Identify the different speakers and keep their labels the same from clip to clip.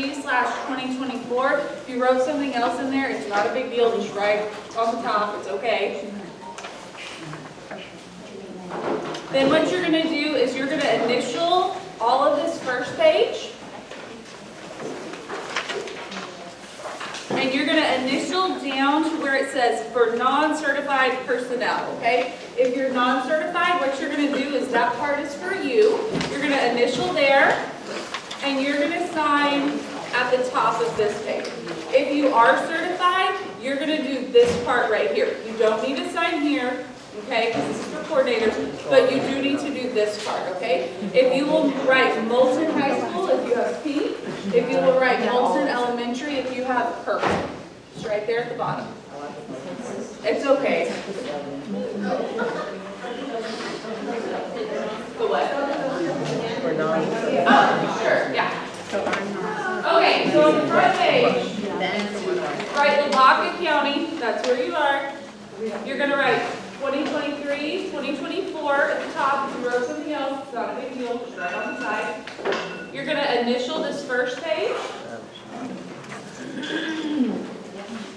Speaker 1: 2023/2024. If you wrote something else in there, it's not a big deal. Just write on the top. It's okay. Then what you're going to do is you're going to initial all of this first page. And you're going to initial down to where it says for non-certified personnel, okay? If you're non-certified, what you're going to do is that part is for you. You're going to initial there, and you're going to sign at the top of this page. If you are certified, you're going to do this part right here. You don't need to sign here, okay, because this is for coordinators, but you do need to do this part, okay? If you will write Moulton High School, if you have pink, if you will write Moulton Elementary, if you have purple. It's right there at the bottom. It's okay. The what? Oh, sure, yeah. Okay, so on the front page, write Lavaca County, that's where you are. You're going to write 2023, 2024 at the top. If you wrote something else, it's not a big deal, just write on the side. You're going to initial this first page.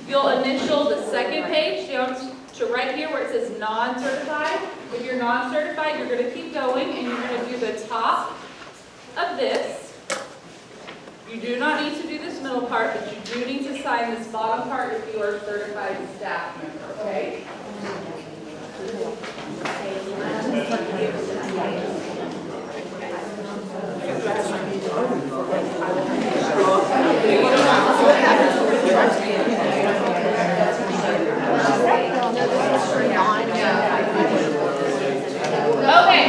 Speaker 1: You'll initial the second page down to right here where it says non-certified. If you're non-certified, you're going to keep going and you're going to do the top of this. You do not need to do this middle part, but you do need to sign this bottom part if you are a certified staff member, okay? Okay,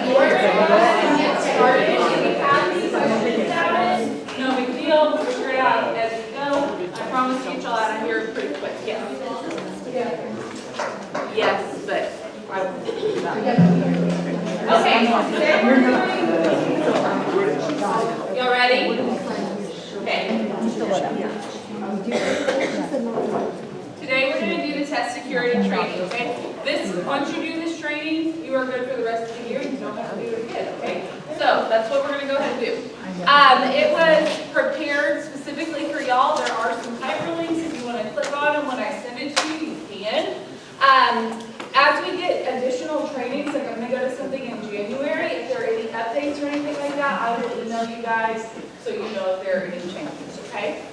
Speaker 1: we're going to go ahead and get started. If you have any questions about it, no big deal. We'll figure it out as we go. I promise to get y'all out of here pretty quick. Yes. Yes, but I will. Okay, today we're doing. Y'all ready? Okay. Today we're going to do the test security training, okay? Once you do this training, you are good for the rest of the year. You don't have to do it again, okay? So that's what we're going to go ahead and do. It was prepared specifically for y'all. There are some hyperlinks. If you want to click on them when I send it to you, you can. As we get additional trainings, like I'm going to go to something in January, if there are any updates or anything like that, I will email you guys so you know if there are any changes, okay?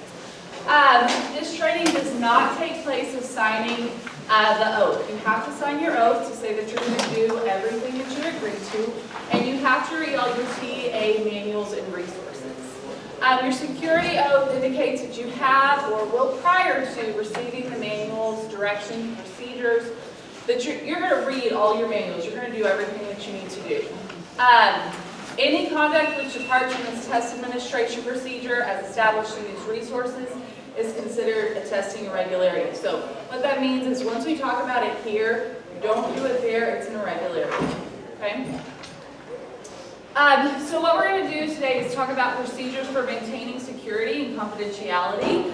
Speaker 1: This training does not take place of signing the oath. You have to sign your oath to say that you're going to do everything that you agreed to, and you have to read all your TA manuals and resources. Your security oath indicates that you have or will prior to receiving the manuals, directions, procedures, that you're going to read all your manuals. You're going to do everything that you need to do. Any conduct which departs from this test administration procedure as established in these resources is considered a testing irregularity. So what that means is once we talk about it here, don't do it there, it's an irregularity. Okay? So what we're going to do today is talk about procedures for maintaining security and confidentiality.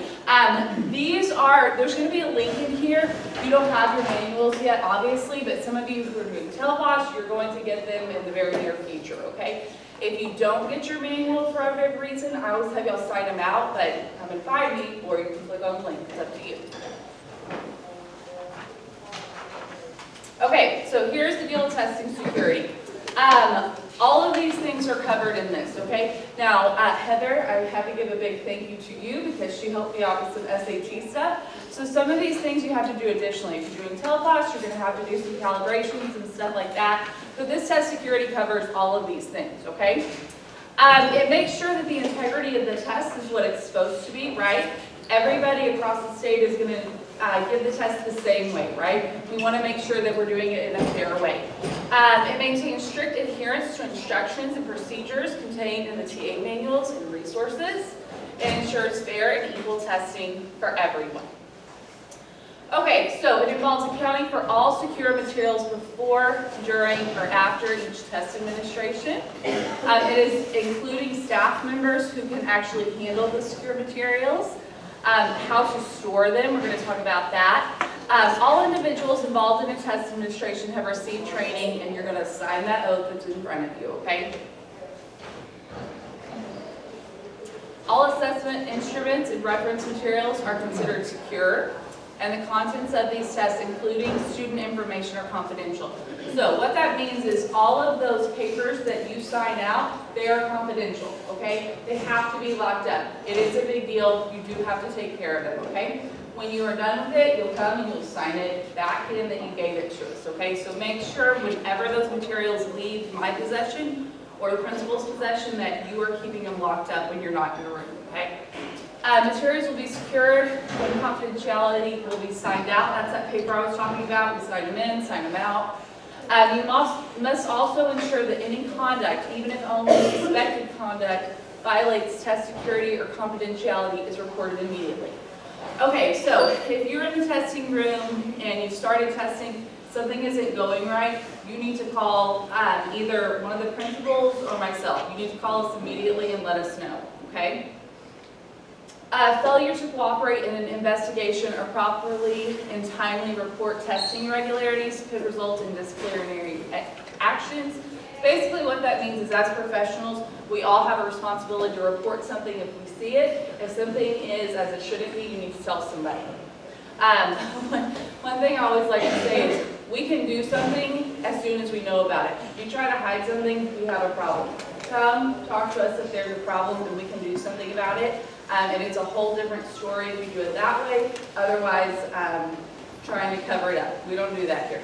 Speaker 1: There's going to be a link in here. You don't have your manuals yet, obviously, but some of you who are doing telepost, you're going to get them in the very near future, okay? If you don't get your manual for whatever reason, I always have y'all sign them out, but come and find me, or you can click on the link. It's up to you. Okay, so here's the deal with testing security. All of these things are covered in this, okay? Now, Heather, I have to give a big thank you to you because she helped me out with some SAT stuff. So some of these things you have to do additionally. If you're doing telepost, you're going to have to do some calibrations and stuff like that. But this test security covers all of these things, okay? It makes sure that the integrity of the test is what it's supposed to be, right? Everybody across the state is going to give the test the same way, right? We want to make sure that we're doing it in a fair way. It maintains strict adherence to instructions and procedures contained in the TA manuals and resources. It ensures fair and equal testing for everyone. Okay, so it involves accounting for all secure materials before, during, or after each test administration. It is including staff members who can actually handle the secure materials. How to store them, we're going to talk about that. All individuals involved in a test administration have received training, and you're going to sign that oath that's in front of you, okay? All assessment instruments and reference materials are considered secure, and the contents of these tests, including student information, are confidential. So what that means is all of those papers that you sign out, they are confidential, okay? They have to be locked up. It is a big deal. You do have to take care of it, okay? When you are done with it, you'll come and you'll sign it back in that you gave it to us, okay? So make sure whenever those materials leave my possession or the principal's possession that you are keeping them locked up when you're not in the room, okay? Materials will be secured when confidentiality will be signed out. That's that paper I was talking about. We sign them in, sign them out. You must also ensure that any conduct, even if only suspected conduct, violates test security or confidentiality is reported immediately. Okay, so if you're in the testing room and you started testing, something isn't going right, you need to call either one of the principals or myself. You need to call us immediately and let us know, okay? Failure to cooperate in an investigation or properly and timely report testing irregularities could result in disciplinary actions. Basically what that means is as professionals, we all have a responsibility to report something if we see it. If something is as it shouldn't be, you need to tell somebody. One thing I always like to say is we can do something as soon as we know about it. If you try to hide something, we have a problem. Come talk to us if there's a problem and we can do something about it. And it's a whole different story if we do it that way. Otherwise, trying to cover it up. We don't do that here.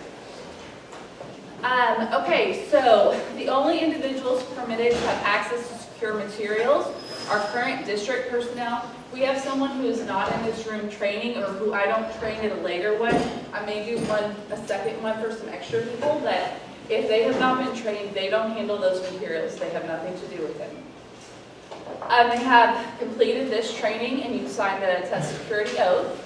Speaker 1: Okay, so the only individuals permitted to have access to secure materials are current district personnel. We have someone who is not in this room training or who I don't train at a later one. I may do a second one for some extra people that if they have not been trained, they don't handle those materials. They have nothing to do with them. They have completed this training and you've signed the test security oath.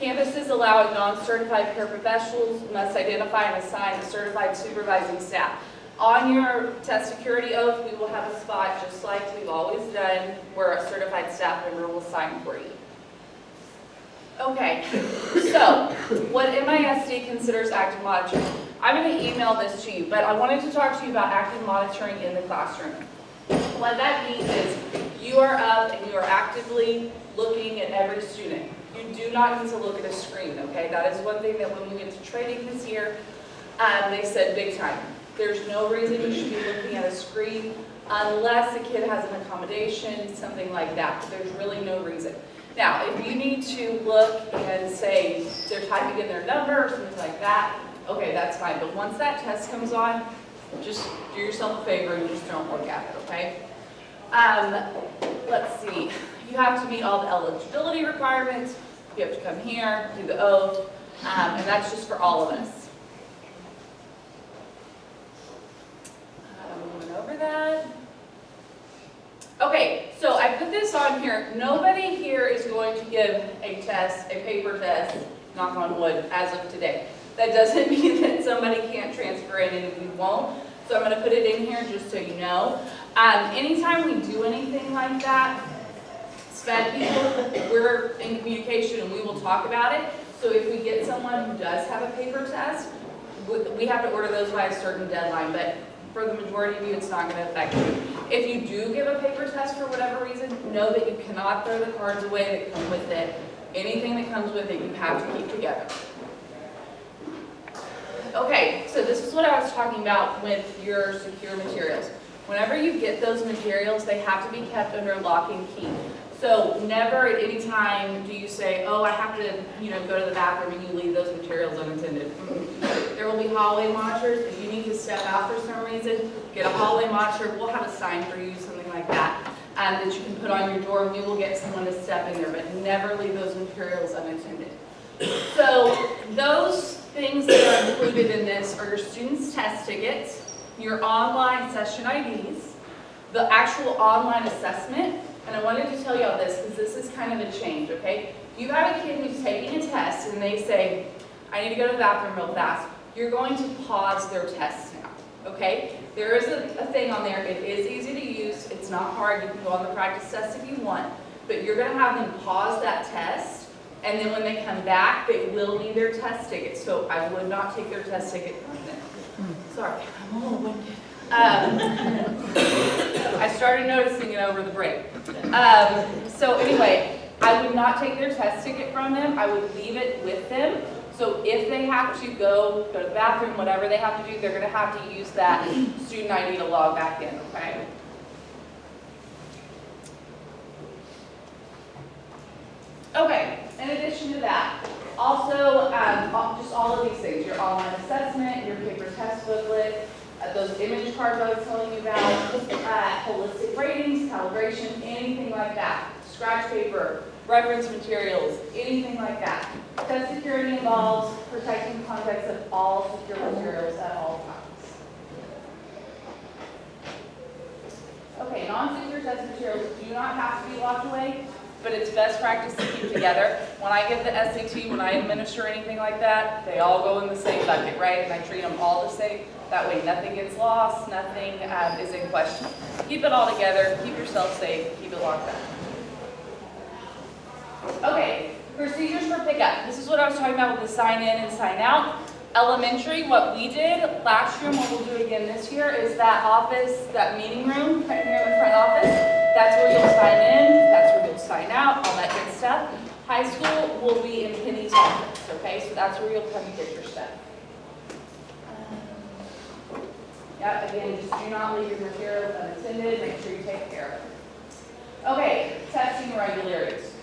Speaker 1: Campuses allowing non-certified paraprofessionals must identify and assign a certified supervising staff. On your test security oath, we will have a spot just like we've always done where a certified staff member will sign for you. Okay, so what MISD considers active monitoring. I'm going to email this to you, but I wanted to talk to you about active monitoring in the classroom. What that means is you are up and you are actively looking at every student. You do not need to look at a screen, okay? That is one thing that when we went to training this year, they said big time. There's no reason you should be looking at a screen unless a kid has an accommodation, something like that. There's really no reason. Now, if you need to look and say they're typing in their number or something like that, okay, that's fine. But once that test comes on, just do yourself a favor and just don't look at it, okay? Let's see. You have to meet all the eligibility requirements. You have to come here, do the oath, and that's just for all of us. We went over that. Okay, so I put this on here. Nobody here is going to give a test, a paper test, knock on wood, as of today. That doesn't mean that somebody can't transfer in and we won't. So I'm going to put it in here just so you know. Anytime we do anything like that, SPED people, we're in communication and we will talk about it. So if we get someone who does have a paper test, we have to order those by a certain deadline. But for the majority of you, it's not going to affect you. If you do give a paper test for whatever reason, know that you cannot throw the cards away that come with it. Anything that comes with it, you have to keep together. Okay, so this is what I was talking about with your secure materials. Whenever you get those materials, they have to be kept under lock and key. So never at any time do you say, oh, I have to, go to the bathroom and you leave those materials unattended. There will be hallway monitors. If you need to step out for some reason, get a hallway monitor. We'll have a sign for you, something like that, that you can put on your door. We will get someone to step in there, but never leave those materials unattended. So those things that are included in this are your students' test tickets, your online session IDs, the actual online assessment. And I wanted to tell you all this because this is kind of a change, okay? If you have a kid who's taking a test and they say, I need to go to the bathroom real fast, you're going to pause their test now, okay? There is a thing on there. It is easy to use. It's not hard. You can go on the practice test if you want, but you're going to have them pause that test, and then when they come back, they will need their test ticket. So I would not take their test ticket from them. Sorry, I'm a little winded. I started noticing it over the break. So anyway, I would not take their test ticket from them. I would leave it with them. So if they have to go to the bathroom, whatever they have to do, they're going to have to use that student ID to log back in, okay? Okay, in addition to that, also just all of these things, your online assessment, your paper test booklet, those image cards I was telling you about, holistic ratings, calibration, anything like that, scratch paper, reference materials, anything like that. Test security involves protecting the contents of all secure materials at all times. Okay, non-secure test materials do not have to be locked away, but it's best practice to keep together. When I give the SAT, when I administer anything like that, they all go in the same bucket, right? And I treat them all the same. That way nothing gets lost, nothing is in question. Keep it all together, keep yourself safe, keep it locked up. Okay, procedures for pickup. This is what I was talking about with the sign in and sign out. Elementary, what we did last year and what we'll do again this year is that office, that meeting room right here in the front office. That's where you'll sign in, that's where you'll sign out, all that good stuff. High school will be in Penny's office, okay? So that's where you'll come and get your stuff. Yeah, again, just do not leave your materials unattended. Make sure you take care of it. Okay, testing irregularities.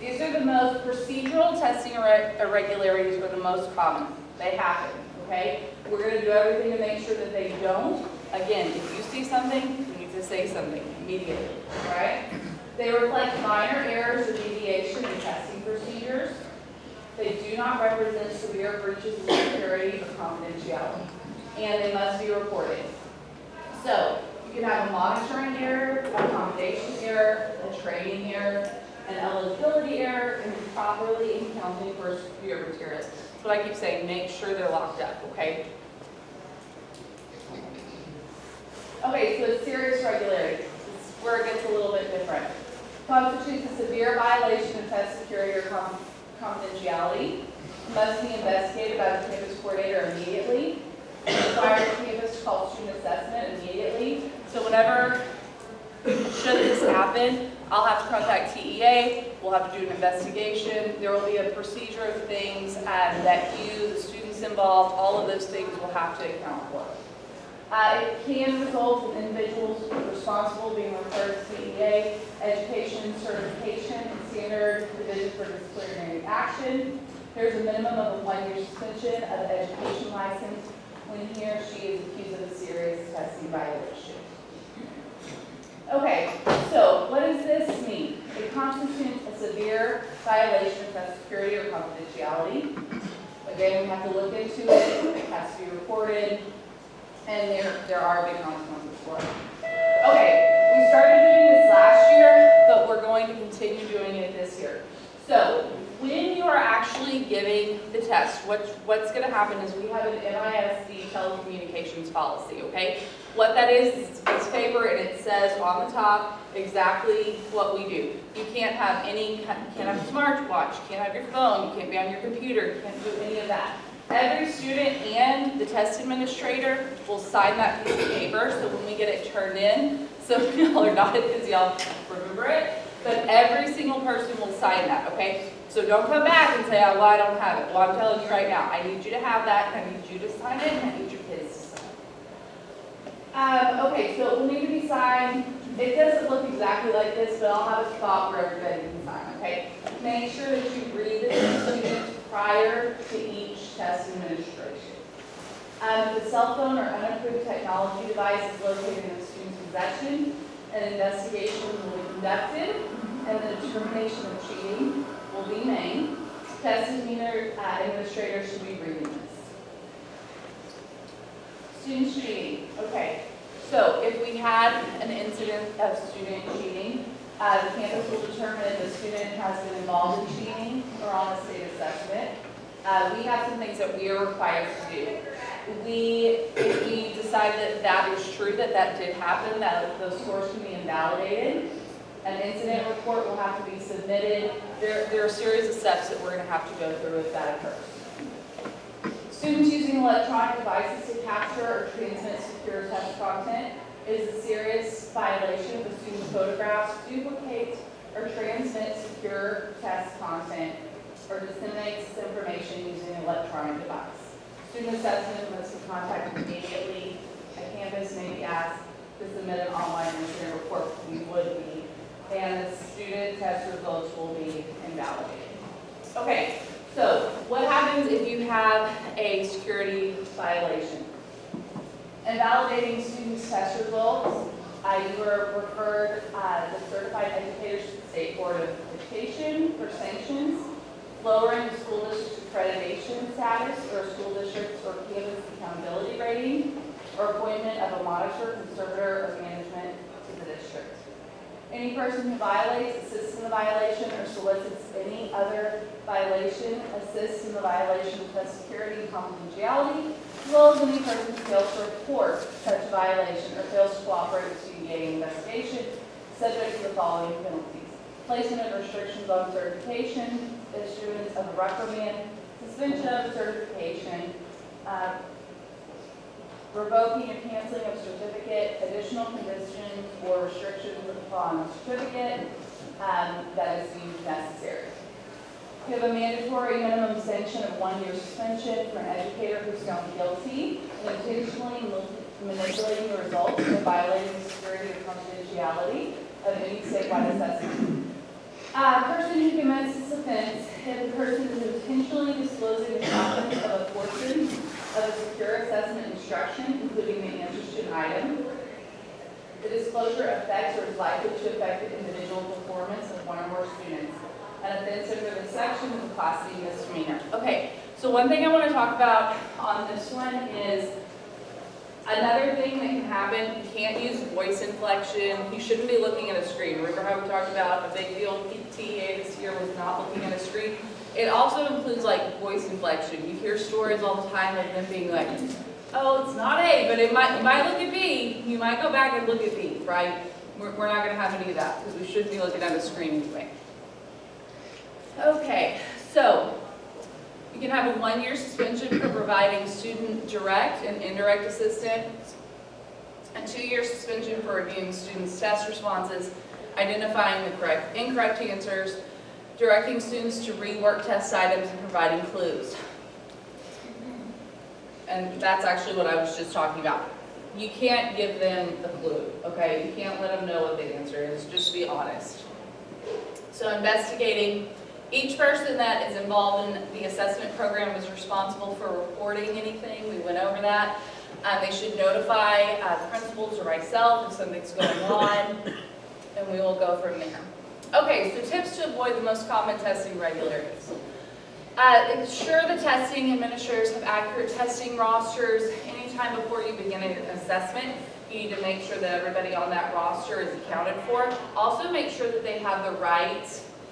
Speaker 1: These are the most procedural testing irregularities are the most common. They happen, okay? We're going to do everything to make sure that they don't. Again, if you see something, you need to say something immediately, right? They reflect minor errors or deviation in testing procedures. They do not represent severe breaches of security or confidentiality, and they must be reported. So, you can have a monitoring error, a accommodation error, a training error, an eligibility error, and improperly accounting for secure materials. That's what I keep saying, make sure they're locked up, okay? Okay, so it's serious irregularity. This is where it gets a little bit different. Constitutes a severe violation of test security or confidentiality. Must be investigated by the campus coordinator immediately. Requires the campus to call student assessment immediately. So whenever, should this happen, I'll have to contact TEA, we'll have to do an investigation, there will be a procedure of things that you, the students involved, all of those things will have to account for. It can result in individuals responsible being referred to TEA, education, certification, and standard division for disciplinary action. There's a minimum of a 1-year suspension of the education license when he or she is accused of a serious testing violation. Okay, so what does this mean? It constitutes a severe violation of test security or confidentiality. Again, we have to look into it, it has to be reported, and there are big consequences for it. Okay, we started doing this last year, but we're going to continue doing it this year. So, when you are actually giving the test, what's going to happen is we have an NISD telecommunications policy, okay? What that is it's a piece of paper and it says on the top exactly what we do. You can't have you can't have a smartwatch, you can't have your phone, you can't be on your computer, you can't do any of that. Every student and the test administrator will sign that piece of paper, so when we get it turned in, so y'all are nodding because y'all remember it, but every single person will sign that, okay? So don't come back and say, oh, well, I don't have it. Well, I'm telling you right now, I need you to have that, I need you to sign it, and I need your kids to sign it. Okay, so it will need to be signed. It doesn't look exactly like this, but I'll have a spot where everybody can sign, okay? Make sure that you read this to students prior to each test administration. If a cell phone or unapproved technology device is located in the student's possession, an investigation will be conducted, and the determination of cheating will be made. Test administrators should be reading this. Student cheating. Okay, so if we had an incident of student cheating, the campus will determine if the student has been involved in cheating or on a state assessment. We have some things that we are required to do. If we decide that that is true, that did happen, that those scores can be invalidated, an incident report will have to be submitted. There are a series of steps that we're going to have to go through if that occurs. Students using electronic devices to capture or transmit secure test content. is a serious violation if a student photographs, duplicates, or transmits secure test content or disseminates this information using an electronic device. Student assessment must be contacted immediately. A campus may be asked to submit an online incident report. We would be. And the student test results will be invalidated. Okay, so what happens if you have a security violation? Invalidating students' test results, you are referred the certified educators to the State Board of Education for sanctions, lowering the school district's accreditation status or school district's or campus accountability rating, or appointment of a monitor, conservator, or management to the district. Any person who violates, assists in the violation, or solicits any other violation, assists in the violation of test security and confidentiality, as well as any person who fails to report such a violation or fails to cooperate with CBA investigation, subject to the following penalties: placement of restrictions on certification, issuance of a reprimand, suspension of certification, revoking or canceling of certificate, additional conditions or restrictions upon certificate that is deemed necessary. We have a mandatory minimum sanction of 1 year suspension for an educator who's found guilty of intentionally manipulating the results and violating the security or confidentiality of any statewide assessment. A person who commits this offense, if the person is intentionally disclosing the contents of a portion of a secure assessment instruction, including the answers to an item, the disclosure affects or is likely to affect the individual performance of one or more students. An offense under this section is a Class C misdemeanor. Okay, so one thing I want to talk about on this one is another thing that can happen. You can't use voice inflection. You shouldn't be looking at a screen. Remember how we talked about a big deal TA this year was not looking at a screen? It also includes like voice inflection. You hear stories all the time of them being like, oh, it's not A, but you might look at B. You might go back and look at B, right? We're not going to have any of that because we shouldn't be looking at a screen anyway. Okay, so you can have a 1 year suspension for providing student direct and indirect assistance, a 2 year suspension for reviewing students' test responses, identifying the incorrect answers, directing students to rework test items, and providing clues. And that's actually what I was just talking about. You can't give them a clue, okay? You can't let them know what the answer is, just be honest. So investigating. Each person that is involved in the assessment program is responsible for reporting anything. We went over that. They should notify the principals or myself if something's going on, and we will go from there. Okay, so tips to avoid the most common testing irregularities. Ensure the testing administrators have accurate testing rosters. Anytime before you begin an assessment, you need to make sure that everybody on that roster is accounted for. Also make sure that they have the right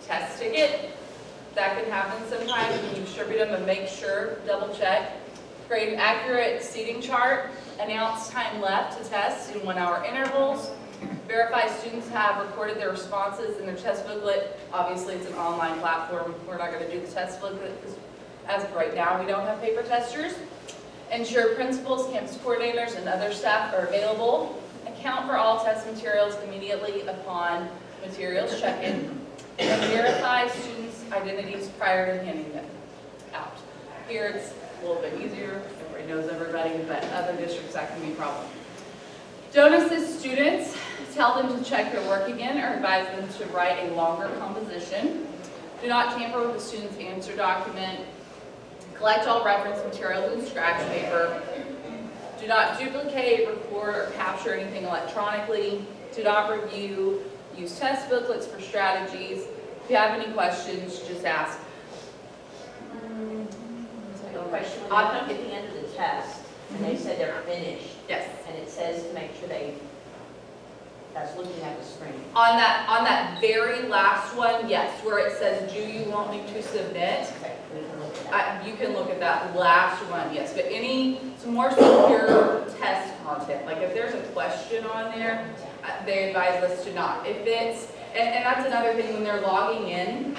Speaker 1: test ticket. That can happen sometimes when you distribute them, and make sure, double check. Create an accurate seating chart. Announce time left to test in 1 hour intervals. Verify students have recorded their responses in their test booklet. Obviously, it's an online platform. We're not going to do the test booklet because as of right now, we don't have paper testers. Ensure principals, campus coordinators, and other staff are available. Account for all test materials immediately upon materials check-in. And verify students' identities prior to handing them out. Here it's a little bit easier. Everybody knows everybody, but other districts that can be a problem. Don't assist students. Tell them to check their work again or advise them to write a longer composition. Do not tamper with the student's answer document. Collect all reference materials in scratch paper. Do not duplicate, record, or capture anything electronically. Do not review. Use test booklets for strategies. If you have any questions, just ask.
Speaker 2: A question, when they come at the end of the test, and they said they're finished,
Speaker 1: Yes.
Speaker 2: and it says to make sure that's looking at the screen.
Speaker 1: On that very last one, yes, where it says, do you want me to submit?
Speaker 2: Okay, we can look at that.
Speaker 1: You can look at that last one, yes. But some more secure test content, like if there's a question on there, they advise us to not. If it's, and that's another thing when they're logging in,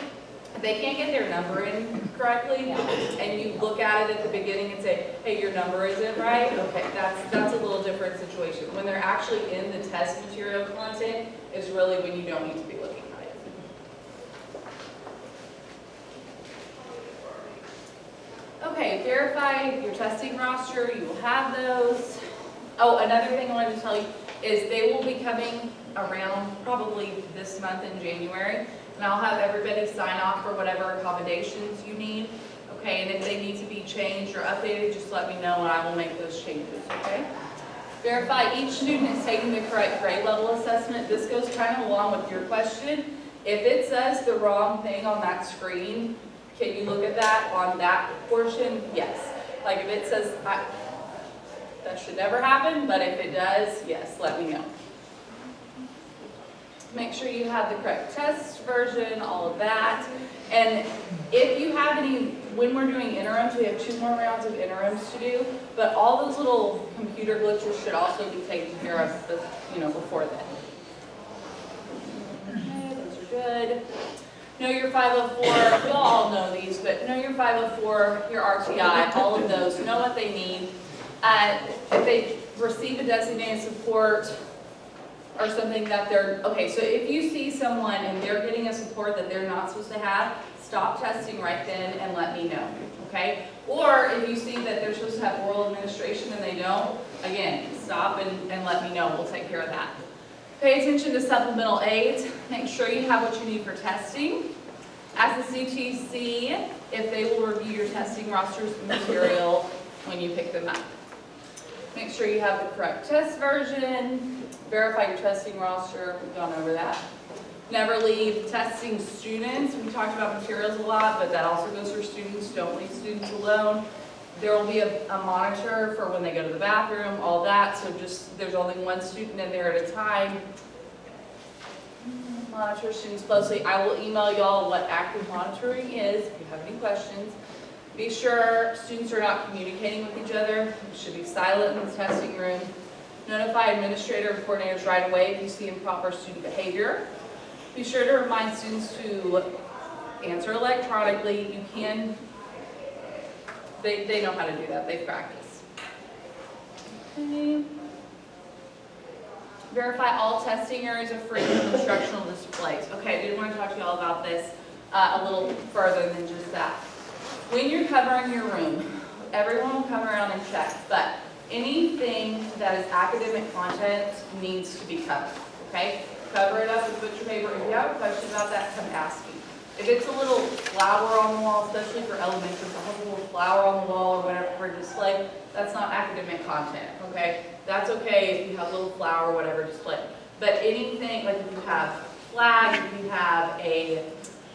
Speaker 1: they can't get their number in correctly, and you look at it at the beginning and say, hey, your number isn't right, okay, that's a little different situation. When they're actually in the test material content is really when you don't need to be looking at it. Okay, verify your testing roster, you will have those. Oh, another thing I wanted to tell you is they will be coming around probably this month in January, and I'll have everybody sign off for whatever accommodations you need, okay? And if they need to be changed or updated, just let me know and I will make those changes, okay? Verify each student is taking the correct grade level assessment. This goes kind of along with your question. If it says the wrong thing on that screen, can you look at that on that portion? Yes. Like if it says, that should never happen, but if it does, yes, let me know. Make sure you have the correct test version, all of that. And if you have any, when we're doing interims, we have 2 more rounds of interims to do, but all those little computer glitches should also be taken care of, before then. Okay, those are good. Know your 504, you'll all know these, but know your 504, your RTI, all of those, know what they need. If they receive a designated support or something that they're, okay, so if you see someone and they're getting a support that they're not supposed to have, stop testing right then and let me know, okay? Or if you see that they're supposed to have oral administration and they don't, again, stop and let me know, we'll take care of that. Pay attention to supplemental aids, make sure you have what you need for testing. Ask the CTC if they will review your testing rosters and material when you pick them up. Make sure you have the correct test version. Verify your testing roster. We've gone over that. Never leave testing students. We talked about materials a lot, but that also goes for students. Don't leave students alone. There will be a monitor for when they go to the bathroom, all that. So just, there's only one student in there at a time. Monitor students closely. I will email y'all what active monitoring is if you have any questions. Be sure students are not communicating with each other. You should be silent in the testing room. Notify administrator and coordinators right away if you see improper student behavior. Be sure to remind students to answer electronically. You can, they know how to do that. They've practiced. Okay. Verify all testing areas are free from instructional displays. Okay, I did want to talk to you all about this a little further than just that. When you're covering your room, everyone will come around and check, but anything that is academic content needs to be covered, okay? Cover it up with butcher paper. If you have a question about that, come ask me. If it's a little flower on the wall, especially for elementary, if it has a little flower on the wall or whatever for display, that's not academic content, okay? That's okay if you have a little flower or whatever display. But anything, like if you have flags, if you have a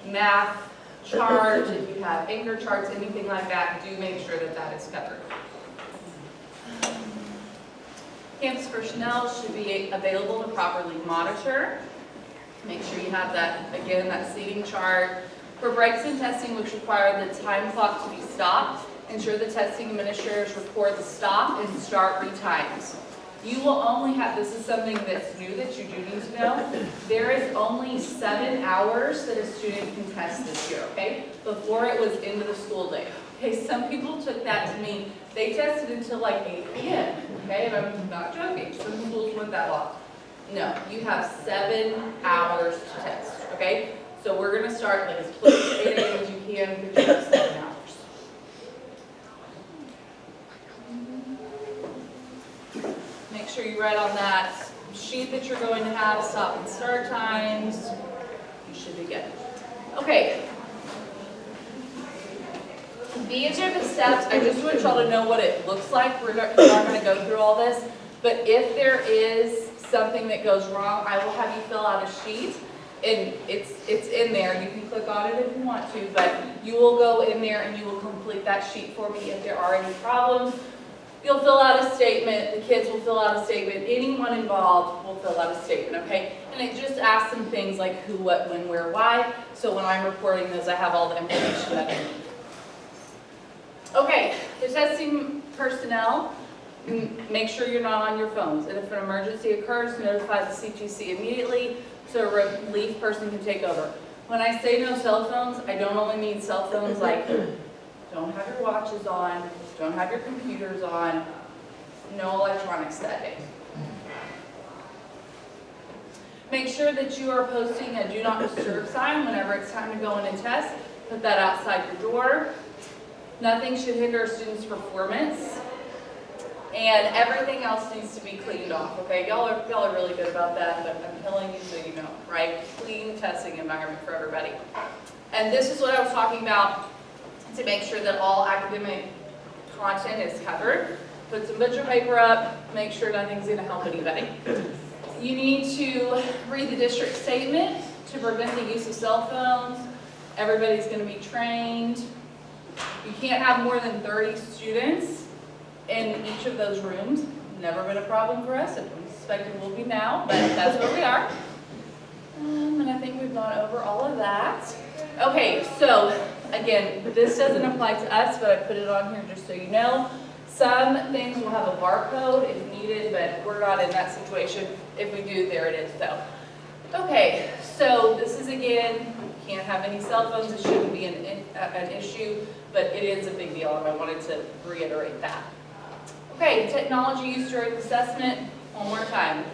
Speaker 1: math chart, if you have anchor charts, anything like that, do make sure that that is covered. Campus personnel should be available to properly monitor. Make sure you have that, again, that seating chart. For breaks in testing which require the time clock to be stopped, ensure the testing administrators record the stop and start retimes. You will only have, this is something that's new that you do need to know, there is only 7 hours that a student can test this year, okay? Before it was into the school day. Okay, some people took that to mean they tested until like 8 p.m., okay? And I'm not joking, some schools went that long. No, you have 7 hours to test, okay? So we're gonna start like as close to 8 a.m. as you can, but you have 7 hours. Make sure you write on that sheet that you're going to have stop and start times. You should be good. Okay. These are the steps. I just want y'all to know what it looks like. We're not going to go through all this. But if there is something that goes wrong, I will have you fill out a sheet. And it's in there. You can click on it if you want to. But you will go in there and you will complete that sheet for me if there are any problems. You'll fill out a statement, the kids will fill out a statement, anyone involved will fill out a statement, okay? And it just asks them things like who, what, when, where, why, so when I'm reporting those, I have all the information that I need. Okay, the testing personnel, make sure you're not on your phones, and if an emergency occurs, notify the CTC immediately so a relief person can take over. When I say no cell phones, I don't only mean cell phones like don't have your watches on, don't have your computers on, no electronics that day. Make sure that you are posting a do not disturb sign whenever it's time to go in and test. Put that outside your door. Nothing should hinder a student's performance. And everything else needs to be cleaned off, okay? Y'all are really good about that, but I'm telling you so you know, right? Clean testing environment for everybody. And this is what I was talking about to make sure that all academic content is covered. Put some butcher paper up, make sure nothing's gonna help anybody. You need to read the district statement to prevent the use of cell phones. Everybody's gonna be trained. You can't have more than 30 students in each of those rooms. Never been a problem for us. I don't suspect it will be now, but that's where we are. And I think we've gone over all of that. Okay, so again, this doesn't apply to us, but I put it on here just so you know. Some things will have a barcode if needed, but we're not in that situation. If we do, there it is. So, okay, so this is again, can't have any cell phones. It shouldn't be an issue, but it is a big deal, and I wanted to reiterate that. Okay, technology use during assessment, one more time.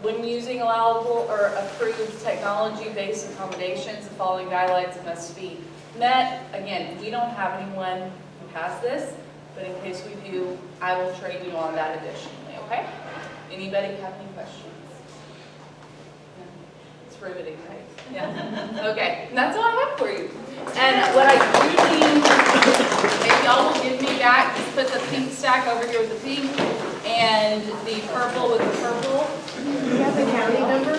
Speaker 1: When using allowable or approved technology-based accommodations, the following guidelines must be met. Again, we don't have anyone who has this, but in case we do, I will train you on that additionally, okay? Anybody have any questions? No? It's riveting, right? Yeah. Okay, and that's all I have for you. And what I do need, if y'all will give me back, just put the pink stack over here with the pink and the purple with the purple.
Speaker 3: Do you have the county number?